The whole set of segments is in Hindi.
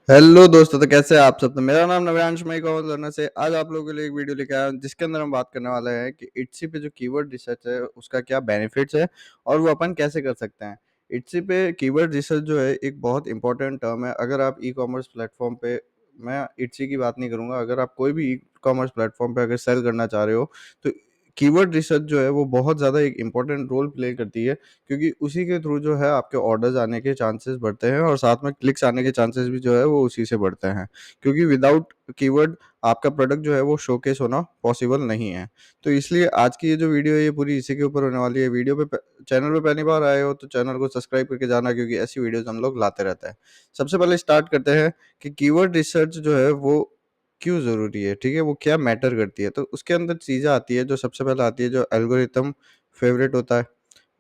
हेलो दोस्तों, तो कैसे हैं आप सब। तो मेरा नाम नव्यांश मई लर्नर से आज आप लोगों के लिए एक वीडियो लेके आया हूं, जिसके अंदर हम बात करने वाले हैं कि इट्सी पे जो कीवर्ड रिसर्च है उसका क्या बेनिफिट्स है और वो अपन कैसे कर सकते हैं। इट्सी पे कीवर्ड रिसर्च जो है एक बहुत इंपॉर्टेंट टर्म है। अगर आप ई कॉमर्स प्लेटफॉर्म पे, मैं इट्सी की बात नहीं करूंगा, अगर आप कोई भी ई कॉमर्स प्लेटफॉर्म पे अगर सेल करना चाह रहे हो तो कीवर्ड रिसर्च जो है वो बहुत ज़्यादा एक इंपॉर्टेंट रोल प्ले करती है, क्योंकि उसी के थ्रू जो है आपके ऑर्डर्स आने के चांसेस बढ़ते हैं और साथ में क्लिक्स आने के चांसेस भी जो है वो उसी से बढ़ते हैं, क्योंकि विदाउट कीवर्ड आपका प्रोडक्ट जो है वो शोकेस होना पॉसिबल नहीं है। तो इसलिए आज की ये जो वीडियो है ये पूरी इसी के ऊपर होने वाली है। वीडियो पे चैनल पे पहली बार आए हो तो चैनल को सब्सक्राइब करके जाना, क्योंकि ऐसी वीडियोस हम लोग लाते रहते हैं। सबसे पहले स्टार्ट करते हैं कि कीवर्ड रिसर्च जो है वो क्यों ज़रूरी है, ठीक है? वो क्या मैटर करती है? तो उसके अंदर चीज़ें आती है, जो सबसे पहले आती है जो एल्गोरिथम फेवरेट होता है।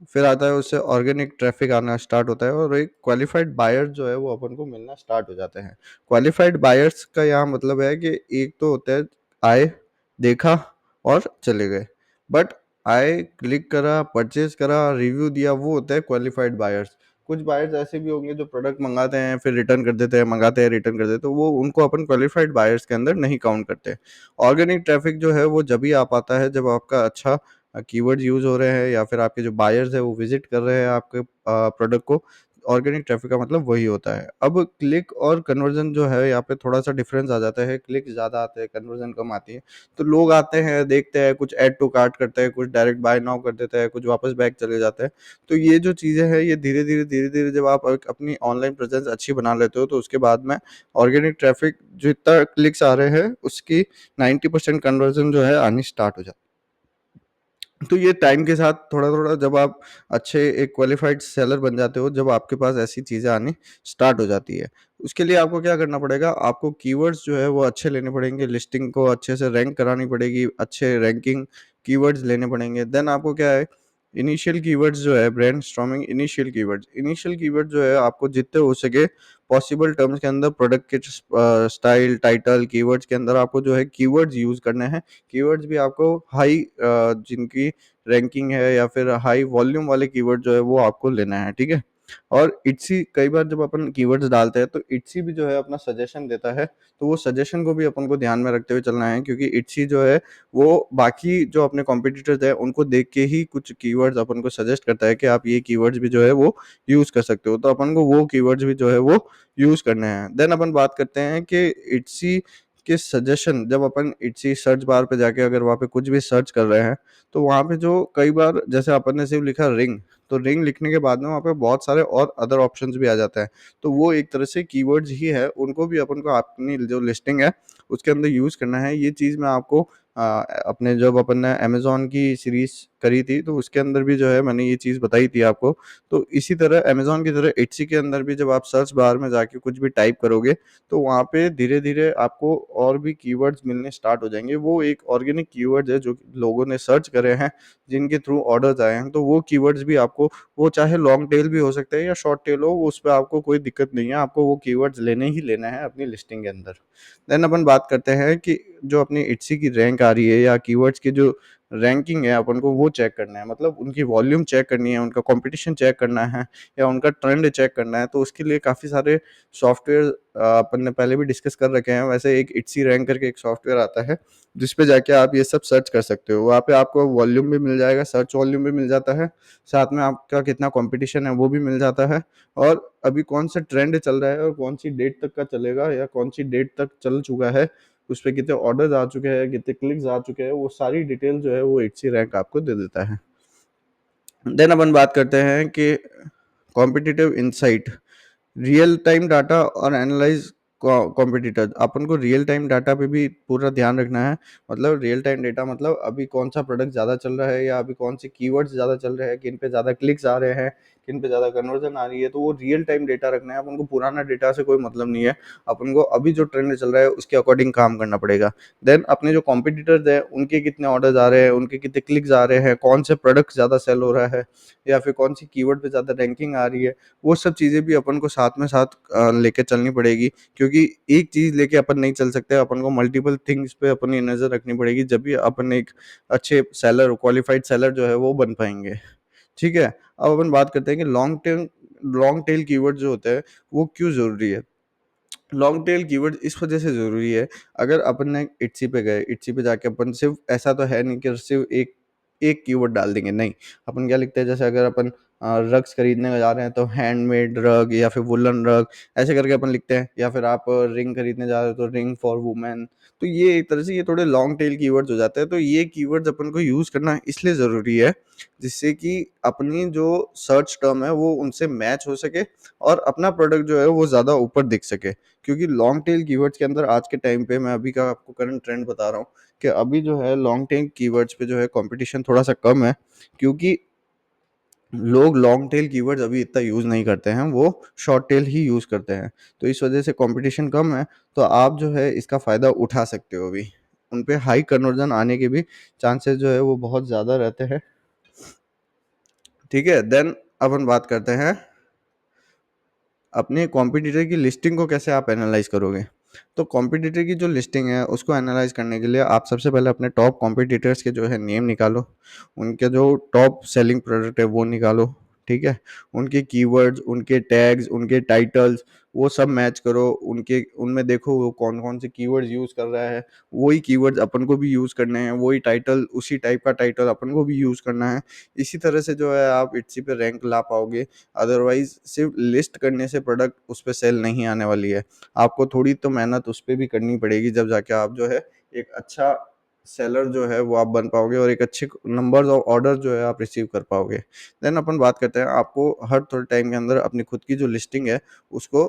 फिर आता है उससे ऑर्गेनिक ट्रैफिक आना स्टार्ट होता है और एक क्वालिफाइड बायर्स जो है वो अपन को मिलना स्टार्ट हो जाते हैं। क्वालिफाइड बायर्स का यहाँ मतलब है कि एक तो होता है आए, देखा और चले गए। बट आए, क्लिक करा, परचेज करा, रिव्यू दिया, वो होता है क्वालिफाइड बायर्स। कुछ बायर्स ऐसे भी होंगे जो प्रोडक्ट मंगाते हैं फिर रिटर्न कर देते हैं, मंगाते हैं रिटर्न कर देते हैं, तो वो उनको अपन क्वालिफाइड बायर्स के अंदर नहीं काउंट करते। ऑर्गेनिक ट्रैफिक जो है वो जब ही आ पाता है जब आपका अच्छा कीवर्ड्स यूज़ हो रहे हैं या फिर आपके जो बायर्स हैं वो विज़िट कर रहे हैं आपके प्रोडक्ट को। ऑर्गेनिक ट्रैफिक का मतलब वही होता है। अब क्लिक और कन्वर्जन जो है यहाँ पे थोड़ा-सा डिफ़रेंस आ जाता है। क्लिक ज़्यादा आते हैं, कन्वर्जन कम आती है। तो लोग आते हैं, देखते हैं, कुछ ऐड टू कार्ट करते हैं, कुछ डायरेक्ट बाय नाउ कर देते हैं, कुछ वापस बैक चले जाते हैं। तो ये जो चीज़ें हैं ये धीरे-धीरे जब आप एक अपनी ऑनलाइन प्रेज़ेंस अच्छी बना लेते हो तो उसके बाद में ऑर्गेनिक ट्रैफिक जितना क्लिक्स आ रहे हैं उसकी 90% कन्वर्जन जो है आनी स्टार्ट हो जाती है। तो ये टाइम के साथ थोड़ा-थोड़ा जब आप अच्छे एक क्वालिफ़ाइड सेलर बन जाते हो, जब आपके पास ऐसी चीज़ें आनी स्टार्ट हो जाती है। उसके लिए आपको क्या करना पड़ेगा, आपको कीवर्ड्स जो है वो अच्छे लेने पड़ेंगे, लिस्टिंग को अच्छे से रैंक करानी पड़ेगी, अच्छे रैंकिंग कीवर्ड्स लेने पड़ेंगे। देन आपको क्या है, इनिशियल कीवर्ड्स जो है ब्रेनस्टॉर्मिंग इनिशियल कीवर्ड जो है आपको जितने हो सके पॉसिबल टर्म्स के अंदर प्रोडक्ट के स्टाइल, टाइटल, कीवर्ड्स के अंदर आपको जो है कीवर्ड्स यूज़ करने हैं। कीवर्ड्स भी आपको हाई जिनकी रैंकिंग है या फिर हाई वॉल्यूम वाले कीवर्ड जो है वो आपको लेना है, ठीक है? और इट्सी कई बार जब अपन कीवर्ड्स डालते हैं तो इट्सी भी जो है अपना सजेशन देता है, तो वो सजेशन को भी अपन को ध्यान में रखते हुए चलना है, क्योंकि इट्सी जो है वो बाकी जो अपने कॉम्पिटिटर्स हैं उनको देख के ही कुछ कीवर्ड्स अपन को सजेस्ट करता है कि आप ये कीवर्ड्स भी जो है वो यूज़ कर सकते हो। तो अपन को वो कीवर्ड्स भी जो है वो यूज़ करने हैं। देन अपन बात करते हैं कि इट्सी के सजेशन, जब अपन इट्सी सर्च बार पे जाके अगर वहाँ पे कुछ भी सर्च कर रहे हैं, तो वहाँ पे जो कई बार जैसे अपन ने सिर्फ लिखा रिंग, तो रिंग लिखने के बाद में वहाँ पे बहुत सारे और अदर ऑप्शंस भी आ जाते हैं। तो वो एक तरह से कीवर्ड्स ही है, उनको भी अपन को अपनी जो लिस्टिंग है उसके अंदर यूज़ करना है। ये चीज़ मैं आपको अपने जब अपन ने अमेज़न की सीरीज़ करी थी तो उसके अंदर भी जो है मैंने ये चीज़ बताई थी आपको। तो इसी तरह अमेज़न की तरह इट्सी के अंदर भी जब आप सर्च बार में जाके कुछ भी टाइप करोगे तो वहाँ पे धीरे-धीरे आपको और भी कीवर्ड्स मिलने स्टार्ट हो जाएँगे। वो एक ऑर्गेनिक कीवर्ड्स है जो लोगों ने सर्च करे हैं, जिनके थ्रू ऑर्डर्स आए हैं। तो वो कीवर्ड्स भी आपको, वो चाहे लॉन्ग टेल भी हो सकते हैं या शॉर्ट टेल हो, वो उसपे आपको कोई दिक्कत नहीं है। आपको वो कीवर्ड्स लेने ही लेने हैं अपनी लिस्टिंग के अंदर। देन अपन बात करते हैं कि जो अपनी इट्सी की रैंक आ रही है या कीवर्ड्स की जो रैंकिंग है अपन को वो चेक करना है। मतलब उनकी वॉल्यूम चेक करनी है, उनका कॉम्पिटिशन चेक करना है या उनका ट्रेंड चेक करना है। तो उसके लिए काफ़ी सारे सॉफ्टवेयर अपन ने पहले भी डिस्कस कर रखे हैं। वैसे एक इट्सी रैंक करके एक सॉफ्टवेयर आता है, जिस पे जाके आप ये सब सर्च कर सकते हो। वहाँ पे आपको वॉल्यूम भी मिल जाएगा, सर्च वॉल्यूम भी मिल जाता है, साथ में आपका कितना कॉम्पिटिशन है वो भी मिल जाता है, और अभी कौन-सा ट्रेंड चल रहा है और कौन-सी डेट तक का चलेगा या कौन-सी डेट तक चल चुका है, उसपे कितने ऑर्डर्स आ चुके हैं, कितने क्लिक्स आ चुके हैं, वो सारी डिटेल जो है वो इट्सी रैंक आपको दे देता है। देन अपन बात करते हैं कि competitive insight, real time data और एनालाइज कॉम्पिटिटर। अपन को रियल टाइम डाटा पे भी पूरा ध्यान रखना है। मतलब रियल टाइम डेटा मतलब अभी कौन सा प्रोडक्ट ज़्यादा चल रहा है या अभी कौन से कीवर्ड्स ज़्यादा चल रहे हैं, किन पे ज़्यादा क्लिक्स आ रहे हैं, किन पे ज़्यादा कन्वर्जन आ रही है, तो वो रियल टाइम डेटा रखना है। अपन को पुराना डेटा से कोई मतलब नहीं है। अपन को अभी जो ट्रेंड चल रहा है उसके अकॉर्डिंग काम करना पड़ेगा। देन अपने जो कॉम्पिटिटर्स हैं उनके कितने ऑर्डर्स आ रहे हैं, उनके कितने क्लिक्स आ रहे हैं, कौन से प्रोडक्ट ज़्यादा सेल हो रहा है या फिर कौन सी कीवर्ड पे ज़्यादा रैंकिंग आ रही है, वो सब चीज़ें भी अपन को साथ में साथ लेके चलनी पड़ेगी, क्योंकि एक चीज़ लेके अपन नहीं चल सकते। अपन को मल्टीपल थिंग्स पे अपनी नज़र रखनी पड़ेगी, जब भी अपन एक अच्छे सेलर, क्वालिफाइड सेलर जो है वो बन पाएँगे। ठीक है? अब अपन बात करते हैं कि लॉन्ग टेल कीवर्ड जो होते हैं वो क्यों ज़रूरी है? लॉन्ग टेल कीवर्ड इस वजह से ज़रूरी है, अगर अपन ने इट्सी पे गए, इट्सी पे जाके अपन सिर्फ़ ऐसा तो है नहीं कि सिर्फ़ एक एक कीवर्ड डाल देंगे, नहीं। अपन क्या लिखते हैं, जैसे अगर अपन रग्स खरीदने जा रहे हैं तो हैंडमेड रग या फिर वुलन रग ऐसे करके अपन लिखते हैं, या फिर आप रिंग खरीदने जा रहे हो तो रिंग फॉर वुमेन। तो ये एक तरह से ये थोड़े लॉन्ग टेल कीवर्ड्स हो जाते हैं, तो ये कीवर्ड्स अपन को यूज़ करना इसलिए ज़रूरी है, जिससे कि अपनी जो सर्च टर्म है वो उनसे मैच हो सके और अपना प्रोडक्ट जो है वो ज़्यादा ऊपर दिख सके। क्योंकि लॉन्ग टेल कीवर्ड्स के अंदर आज के टाइम पे मैं अभी का आपको करंट ट्रेंड बता रहा हूँ कि अभी जो है लॉन्ग टेल कीवर्ड्स पे जो है कंपटीशन थोड़ा-सा कम है, क्योंकि लोग लॉन्ग टेल कीवर्ड्स अभी इतना यूज़ नहीं करते हैं, वो शॉर्ट टेल ही यूज़ करते हैं। तो इस वजह से कंपटीशन कम है, तो आप जो है इसका फ़ायदा उठा सकते हो अभी। उन पे हाई कन्वर्जन आने के भी चांसेस जो है वो बहुत ज़्यादा रहते हैं। ठीक है? देन अपन बात करते हैं अपने कॉम्पिटिटर की लिस्टिंग को कैसे आप एनालाइज़ करोगे? तो कॉम्पिटिटर की जो लिस्टिंग है उसको एनालाइज़ करने के लिए आप सबसे पहले अपने टॉप कॉम्पिटिटर्स के जो है नेम निकालो, उनके जो टॉप सेलिंग प्रोडक्ट है वो निकालो, ठीक है? उनके कीवर्ड्स, उनके टैग्स, उनके टाइटल्स वो सब मैच करो, उनके उनमें देखो वो कौन-कौन से कीवर्ड्स यूज़ कर रहा है, वही कीवर्ड्स अपन को भी यूज़ करने हैं, वही टाइटल उसी टाइप का टाइटल अपन को भी यूज़ करना है। इसी तरह से जो है आप इट्सी पे रैंक ला पाओगे। अदरवाइज़ सिर्फ़ लिस्ट करने से प्रोडक्ट उस पे सेल नहीं आने वाली है। आपको थोड़ी तो मेहनत उस पे भी करनी पड़ेगी, जब जाके आप जो है एक अच्छा सेलर जो है वो आप बन पाओगे और एक अच्छे नंबर्स ऑफ ऑर्डर जो है आप रिसीव कर पाओगे। देन अपन बात करते हैं, आपको हर थोड़े टाइम के अंदर अपनी खुद की जो लिस्टिंग है उसको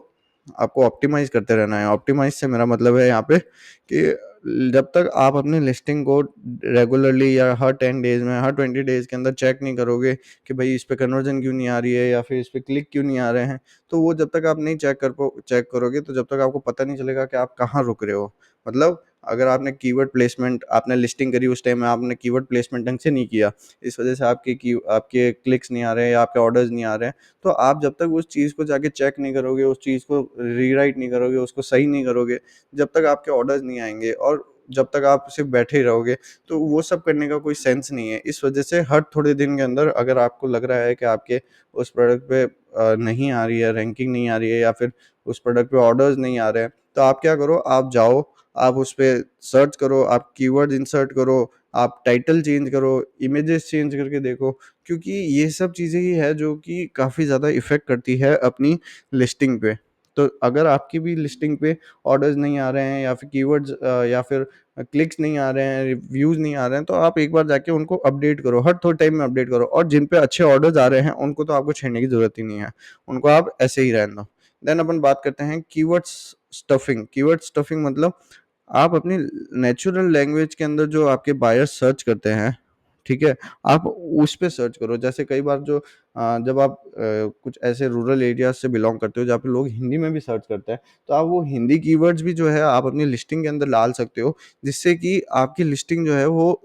आपको ऑप्टिमाइज़ करते रहना है। ऑप्टिमाइज़ से मेरा मतलब है यहाँ पे कि जब तक आप अपनी लिस्टिंग को रेगुलरली या हर 10 डेज़ में, हर 20 डेज़ के अंदर चेक नहीं करोगे कि भाई इस पे कन्वर्जन क्यों नहीं आ रही है या फिर इस पे क्लिक क्यों नहीं आ रहे हैं, तो वो जब तक आप नहीं चेक करोगे तो जब तक आपको पता नहीं चलेगा कि आप कहाँ रुक रहे हो। मतलब अगर आपने कीवर्ड प्लेसमेंट आपने लिस्टिंग करी उस टाइम में आपने कीवर्ड प्लेसमेंट ढंग से नहीं किया, इस वजह से आपके क्लिक्स नहीं आ रहे हैं या आपके ऑर्डर्स नहीं आ रहे हैं, तो आप जब तक उस चीज़ को जाके चेक नहीं करोगे, उस चीज़ को रीराइट नहीं करोगे, उसको सही नहीं करोगे, जब तक आपके ऑर्डर्स नहीं आएँगे और जब तक आप सिर्फ़ बैठे ही रहोगे, तो वो सब करने का कोई सेंस नहीं है। इस वजह से हर थोड़े दिन के अंदर अगर आपको लग रहा है कि आपके उस प्रोडक्ट पे नहीं आ रही है, रैंकिंग नहीं आ रही है या फिर उस प्रोडक्ट पे ऑर्डर्स नहीं आ रहे हैं, तो आप क्या करो, आप जाओ, आप उस पे सर्च करो, आप कीवर्ड इंसर्ट करो, आप टाइटल चेंज करो, इमेजेस चेंज करके देखो, क्योंकि ये सब चीज़ें ही है जो कि काफ़ी ज़्यादा इफ़ेक्ट करती है अपनी लिस्टिंग पे। तो अगर आपकी भी लिस्टिंग पे ऑर्डर्स नहीं आ रहे हैं या फिर कीवर्ड्स या फिर क्लिक्स नहीं आ रहे हैं, रिव्यूज़ नहीं आ रहे हैं, तो आप एक बार जाके उनको अपडेट करो, हर थोड़े टाइम में अपडेट करो और जिन पे अच्छे ऑर्डर्स आ रहे हैं, उनको तो आपको छेड़ने की ज़रूरत ही नहीं है, उनको आप ऐसे ही रहने दो। देन अपन बात करते हैं कीवर्ड स्टफिंग मतलब आप अपनी नेचुरल लैंग्वेज के अंदर जो आपके बायर्स सर्च करते हैं, ठीक है? आप उस पे सर्च करो। जैसे कई बार जब आप कुछ ऐसे रूरल एरियाज़ से बिलॉन्ग करते हो जहाँ पे लोग हिंदी में भी सर्च करते हैं, तो आप वो हिंदी कीवर्ड्स भी जो है आप अपनी लिस्टिंग के अंदर डाल सकते हो, जिससे कि आपकी लिस्टिंग जो है वो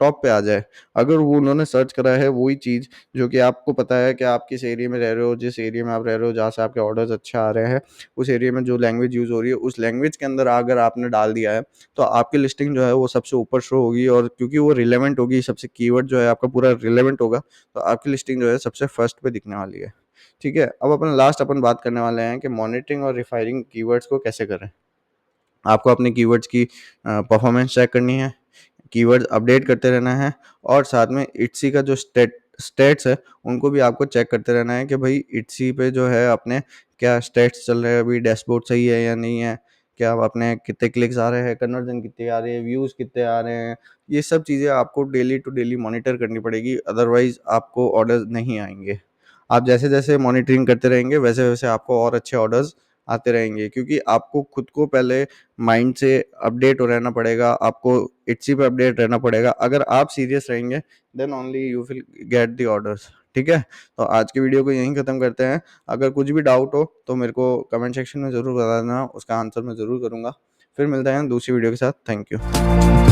टॉप पे आ जाए। अगर वो उन्होंने सर्च करा है वही चीज़ जो कि आपको पता है कि आप किस एरिया में रह रहे हो, जिस एरिया में आप रह रहे हो, जहाँ से आपके ऑर्डर्स अच्छे आ रहे हैं, उस एरिया में जो लैंग्वेज यूज़ हो रही है, उस लैंग्वेज के अंदर अगर आपने डाल दिया है, तो आपकी लिस्टिंग जो है वो सबसे ऊपर शो होगी और क्योंकि वो रिलेवेंट होगी, सबसे कीवर्ड जो है आपका पूरा रिलेवेंट होगा, तो आपकी लिस्टिंग जो है सबसे फर्स्ट पे दिखने वाली है। ठीक है? अब अपन बात करने वाले हैं कि मॉनिटरिंग और रिफाइनिंग कीवर्ड्स को कैसे करें? आपको अपने कीवर्ड्स की परफॉर्मेंस चेक करनी है, कीवर्ड्स अपडेट करते रहना है और साथ में इट्सी का जो स्टेट्स है, उनको भी आपको चेक करते रहना है कि भाई इट्सी पे जो है अपने क्या स्टेट्स चल रहे हैं, अभी डैशबोर्ड सही है या नहीं है? क्या अपने कितने क्लिक्स आ रहे हैं, कन्वर्जन कितनी आ रही है, व्यूज़ कितने आ रहे हैं? ये सब चीज़ें आपको डेली टू डेली मॉनिटर करनी पड़ेगी, अदरवाइज़ आपको ऑर्डर्स नहीं आएँगे। आप जैसे-जैसे मॉनिटरिंग करते रहेंगे, वैसे-वैसे आपको और अच्छे ऑर्डर्स आते रहेंगे, क्योंकि आपको खुद को पहले माइंड से अपडेट रहना पड़ेगा, आपको इट्सी पे अपडेट रहना पड़ेगा। अगर आप सीरियस रहेंगे, then only you will get the orders, ठीक है? तो आज की वीडियो को यहीं खत्म करते हैं। अगर कुछ भी डाउट हो तो मेरे को कमेंट सेक्शन में ज़रूर बता देना, उसका आंसर मैं ज़रूर करूँगा। फिर मिलते हैं दूसरी वीडियो के साथ। Thank you.